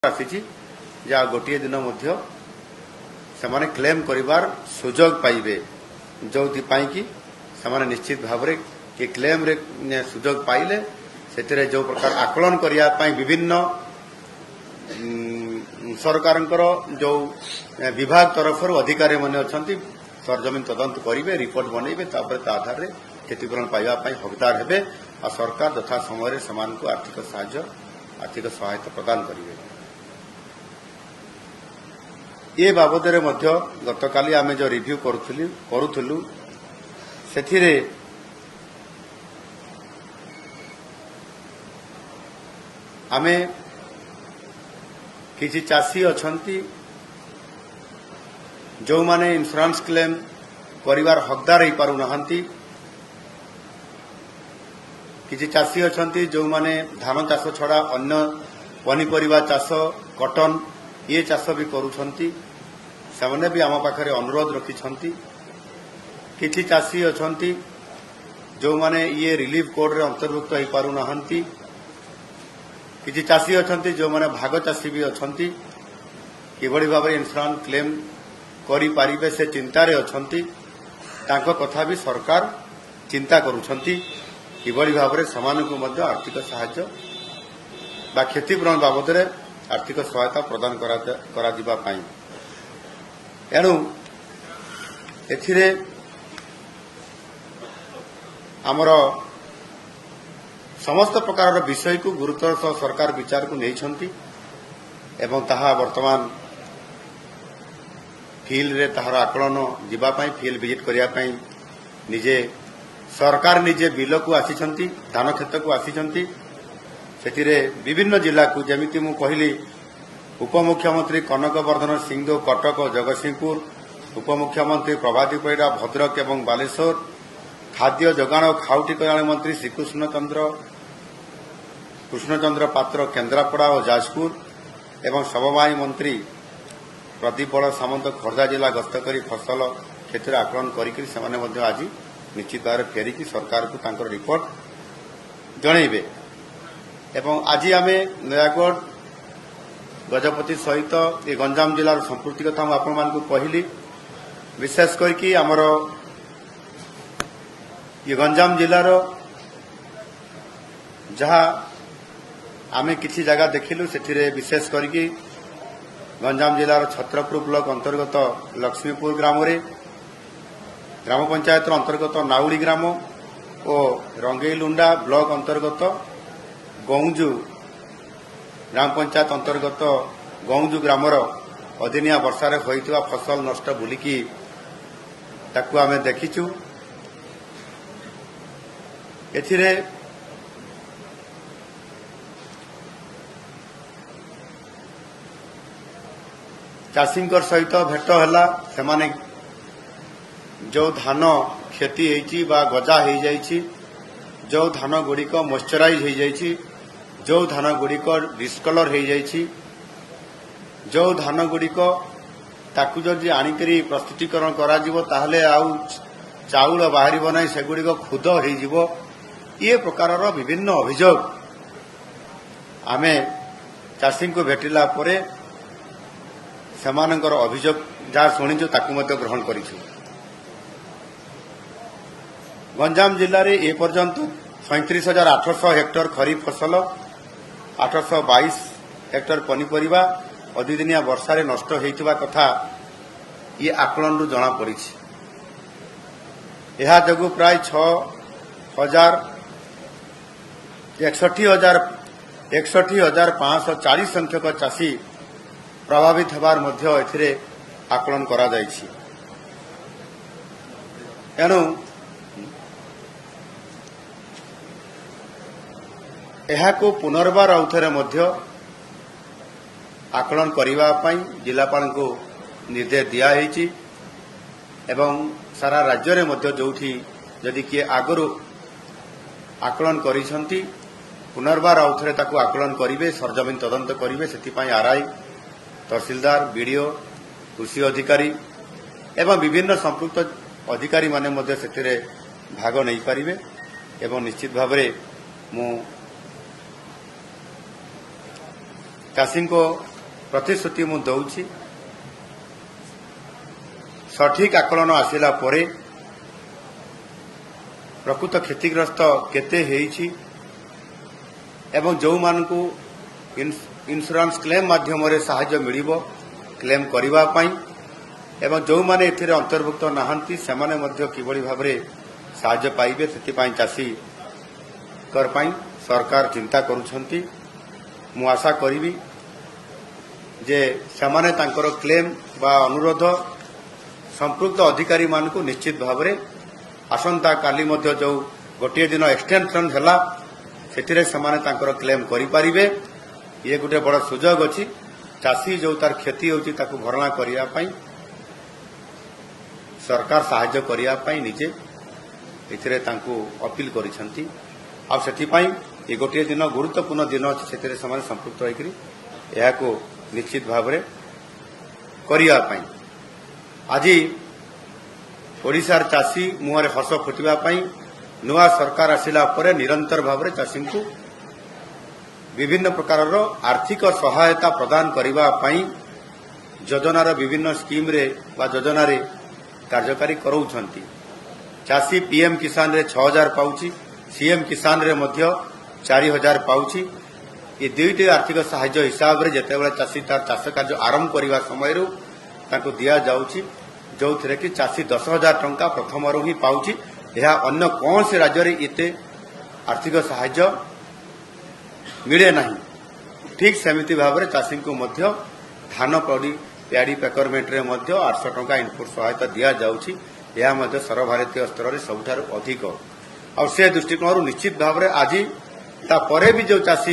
आसी गोटे दिन से क्लेम करिवार सुजोग पाइबे जो कि से निश्चित भाव कि क्लेम रे सुजोग पाइले से जो प्रकार आकलन करने विभिन्न सरकार जो विभाग तरफ अधिकारी माने अछंती सरजमीन तदंत करेंगे रिपोर्ट बनइबे आधार में क्षतिपूरण पाइबा हकदार हेबे और सरकार यथा समय आर्थिक सहायता प्रदान करेंगे। ये बाबद गतकाली आमे जो रिव्यू करुथुलु सेथिरे आमे किसी चाषी अछंती जो माने इंश्योरेंस क्लेम परिवार हकदार हो पारु नहंती किसी चाषी अछंती जो माने धान चाष छड़ा अन्य पनीपरिबा चाष कॉटन ये चाष भी करुछंती सेमाने भी आम पाखरे अनुरोध रखिछंती किछि चाषी अछंती जो माने ये रिलीफ कोड रे अंतर्भुक्त हो पारु नहंती किछि चाषी अछंती जो माने भाग चाषी भी अछंती किभଳି भाबरे इंश्योरेंस क्लेम करि पारिबे से चिंता रे अछंती तांको कथा भी सरकार चिंता करुछंती किभଳି भाबरे समानकु मध्य आर्थिक सहायता बा क्षतिपूरण बाबद रे आर्थिक सहायता प्रदान करा दिबा पाई एणु एथिरे आमर समस्त प्रकार विषय को गुरुत्वर सह सरकार विचार को नहीं एवं ताहा वर्तमान फील्ड रे ताहार आकलन जीवापाई फील्ड विजिट करियापाई निजे सरकार निजे बिल को आसीछंती धान क्षेत्र को आसीछंती सेतिरे विभिन्न जिला को जेमिति मु कहली उपमुख्यमंत्री कनक वर्धन सिंहदेव कटक जगतसिंहपुर उपमुख्यमंत्री प्रभाती परिडा भद्रक एवं बालेश्वर खाद्य जोगाण और खाउटी कल्याण मंत्री श्रीकृष्ण चंद्र पात्र केन्द्रापड़ा और जाजपुर एवं सबवाई मंत्री प्रदीप बड़ सामंत खोर्धा जिला गस्त कर फसल क्षेत्र आकलन कर आज निश्चित भाव फेरिकी सरकार को तांकर रिपोर्ट जनइबे एवं आज आमे नयागढ़ गजपति सहित ये गंजाम जिलार संपूर्ति कथा आपण मानकु कहली विशेष करके आमर ये गंजाम जिलार जहाँ आमे किसी जगह देखिलु सेथिरे विशेष करके गंजाम जिलार छत्रपुर ब्लॉक अंतर्गत लक्ष्मीपुर ग्राम रे ग्राम पंचायत अंतर्गत नाउड़ी ग्राम और रंगेलुंडा ब्लॉक अंतर्गत गौंजू ग्राम पंचायत अंतर्गत गौंजू ग्रामर अदिनिया वर्षार होइतिबा फसल नष्ट बुलिकी ताकू आमे देखिचु एथिरे चाषींकर सहित भेट हैला सेमाने जो धान क्षति होइछि बा गजा हो जाइछि जो धान गुड़िक मॉइस्चराइज हो जाइछि जो धान गुड़िक डिस्कलर हो जाइछि जो धान गुड़िक ताकू जदि आनिकरी प्रस्तुतिकरण करा जिवो ताहले आउ चाउल बाहरिबो नै सेगुड़िक खुद हो जिवो ये प्रकारर विभिन्न अभियोग आमे चाषी को भेटिला परे सेमानकर अभियोग जहाँ शुणिचु ताकू मध्य ग्रहण करिछु। गंजाम जिले में ए पर्यंत 37,800 हेक्टर खरीफ फसल 822 हेक्टर पनीपरिबा अधिदिनिया वर्षारे नष्ट होइतिबा कथा ये आकलन रु जना पड़ी यह जगु प्राय 61,540 संख्यक चाषी प्रभावित होबार मध्य एथिरे आकलन करा जाइछि। एणु एहाको पुनर्बार आउथरे मध्य आकलन करिबा पई जिलापाल को निर्देश दिया हेछि एवं सारा राज्य रे मध्य जोठी जदि किए आगरु आकलन करिसंती पुनर्बार आउथरे ताकू आकलन करिवे सरजमीन तदंत करिवे सेति पई आरआई तहसीलदार बीडीओ कृषि अधिकारी एवं विभिन्न संपृक्त अधिकारी माने मध्य सेतिरे भाग नै पारिबे एवं निश्चित भाव में मु चाषी को ପ୍ରତିଶ୍ରୁତି ମୁଁ ଦେଉଛି ସଠିକ୍ ଆକଳନ ଆସିଲା ପରେ ପ୍ରକୃତ କ୍ଷତିଗ୍ରସ୍ତ କେତେ ହେଇଛି ଏବଂ ଯେଉଁମାନଙ୍କୁ ଇନ୍ସୁରାନ୍ସ କ୍ଲେମ୍ ମାଧ୍ୟମରେ ସାହାଯ୍ୟ ମିଳିବ କ୍ଲେମ୍ କରିବା ପାଇଁ ଏବଂ ଯେଉଁମାନେ ଏଥିରେ ଅନ୍ତର୍ଭୁକ୍ତ ନାହାନ୍ତି ସେମାନେ ମଧ୍ୟ କିଭଳି ଭାବରେ ସାହାଯ୍ୟ ପାଇବେ ସେଥିପାଇଁ ଚାଷୀଙ୍କ ପାଇଁ ସରକାର ଚିନ୍ତା କରୁଛନ୍ତି। ମୁଁ ଆଶା କରିବି ଯେ ସେମାନେ ତାଙ୍କର କ୍ଲେମ୍ ବା ଅନୁରୋଧ ସମ୍ପୃକ୍ତ ଅଧିକାରୀମାନଙ୍କୁ ନିଶ୍ଚିତ ଭାବରେ ଆସନ୍ତାକାଲି ମଧ୍ୟ ଯେଉଁ ଗୋଟିଏ ଦିନ ଏକ୍ସଟେନସନ୍ ହେଲା ସେଥିରେ ସେମାନେ ତାଙ୍କର କ୍ଲେମ୍ କରିପାରିବେ। ଇଏ ଗୋଟେ ବଡ଼ ସୁଯୋଗ ଅଛି ଚାଷୀ ଯେଉଁ ତାର କ୍ଷତି ହେଉଛି ତାକୁ ଭରଣା କରିବା ପାଇଁ ସରକାର ସାହାଯ୍ୟ କରିବା ପାଇଁ ନିଜେ ଏଥିରେ ତାଙ୍କୁ ଅପିଲ କରିଛନ୍ତି। ଆଉ ସେଥିପାଇଁ ଏ ଗୋଟିଏ ଦିନ ଗୁରୁତ୍ୱପୂର୍ଣ୍ଣ ଦିନ ଅଛି ସେଥିରେ ସେମାନେ ସମ୍ପୃକ୍ତ ହୋଇକରି ଏହାକୁ ନିଶ୍ଚିତ ଭାବରେ କରିବା ପାଇଁ ଆଜି ଓଡ଼ିଶାର ଚାଷୀ ମୁହଁରେ ହସ ଫୁଟିବା ପାଇଁ ନୂଆ ସରକାର ଆସିଲା ପରେ ନିରନ୍ତର ଭାବରେ ଚାଷୀଙ୍କୁ ବିଭିନ୍ନ ପ୍ରକାରର ଆର୍ଥିକ ସହାୟତା ପ୍ରଦାନ କରିବା ପାଇଁ ଯୋଜନାର ବିଭିନ୍ନ ସ୍କିମ୍ରେ ବା ଯୋଜନାରେ କାର୍ଯ୍ୟକାରୀ କରାଉଛନ୍ତି। ଚାଷୀ ପିଏମ୍ କିଷାନରେ 6,000 ପାଉଛି, ସିଏମ୍ କିଷାନରେ ମଧ୍ୟ 4,000 ପାଉଛି। ଏ ଦୁଇଟି ଆର୍ଥିକ ସାହାଯ୍ୟ ହିସାବରେ ଯେତେବେଳେ ଚାଷୀ ତାର ଚାଷ କାର୍ଯ୍ୟ ଆରମ୍ଭ କରିବା ସମୟରୁ ତାଙ୍କୁ ଦିଆଯାଉଛି ଯେଉଁଥିରେ କି ଚାଷୀ 10,000 ଟଙ୍କା ପ୍ରଥମରୁ ହିଁ ପାଉଛି। ଏହା ଅନ୍ୟ କୌଣସି ରାଜ୍ୟରେ ଏତେ ଆର୍ଥିକ ସାହାଯ୍ୟ ମିଳେ ନାହିଁ। ଠିକ୍ ସେମିତି ଭାବରେ ଚାଷୀଙ୍କୁ ମଧ୍ୟ ଧାନ ପ୍ୟାଡି ପ୍ୟାକରମେଣ୍ଟରେ ମଧ୍ୟ 800 ଟଙ୍କା ଇନପୁଟ ସହାୟତା ଦିଆଯାଉଛି। ଏହା ମଧ୍ୟ ସର୍ବଭାରତୀୟ ସ୍ତରରେ ସବୁଠାରୁ ଅଧିକ। ଆଉ ସେ ଦୃଷ୍ଟିକୋଣରୁ ନିଶ୍ଚିତ ଭାବରେ ଆଜି ତାପରେ ବି ଯେଉଁ ଚାଷୀ